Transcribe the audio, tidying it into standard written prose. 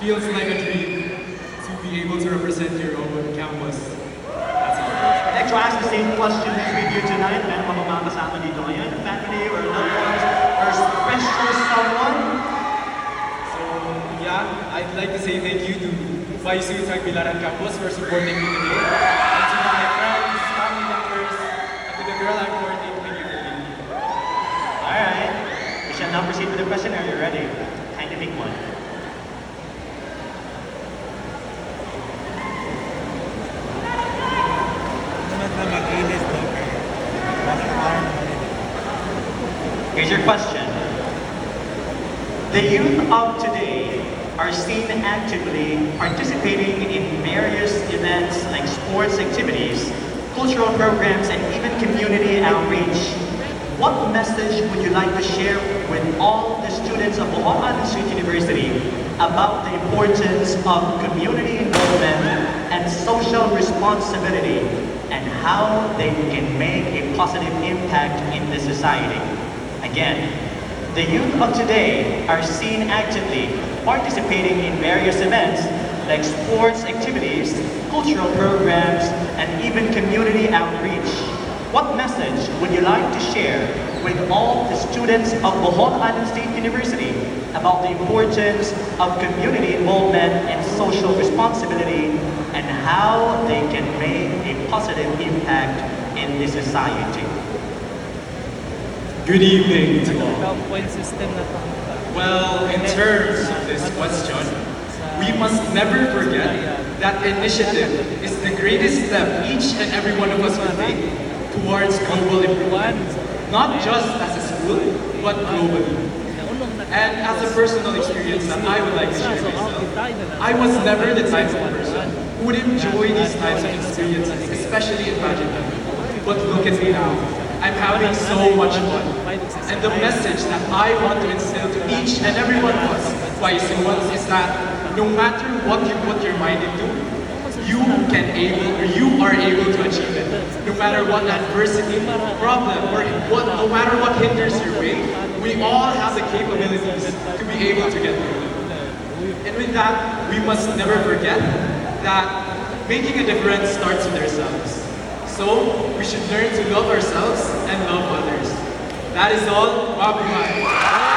Feels like a dream to be able to represent your own campus. That's all. I'd like to ask the same question with you tonight. Meron pa ba mga kasama dito ngayon? Family or loved ones or special someone? So yeah, I'd like to say thank you to Faisu Tagbilaran Campus for supporting me today. And to my friends, family members, and to the girl I'm courting, thank you for being here. Alright. We shall now proceed with the question. Are you ready? Kindly pick one. Here's your question. The youth of today are seen actively participating in various events like sports activities, cultural programs, and even community outreach. What message would you like to share with all the students of Bohol Island State University about the importance of community involvement and social responsibility and how they can make a positive impact in the society? Again, the youth of today are seen actively participating in various events like sports activities, cultural programs, and even community outreach. What message would you like to share with all the students of Bohol Island State University about the importance of community involvement and social responsibility and how they can make a positive impact in the society? Good evening to all. Point system na to. Well, in terms of this question, we must never forget that initiative is the greatest step each and every one of us will take towards global improvement. Not just as a school, but globally. And as a personal experience that I would like to share myself, I was never the type of person who would enjoy these types of experiences, especially in pageant. But look at me now. I'm having so much fun. And the message that I want to instill to each and every one of us, Faisumans, is that no matter what you put your mind into, you are able to achieve it. No matter what adversity, problem, or no matter what hinders your way, we all have the capabilities to be able to get through it. And with that, we must never forget that making a difference starts with ourselves. So, we should learn to love ourselves and love others. That is all. Mabuhay!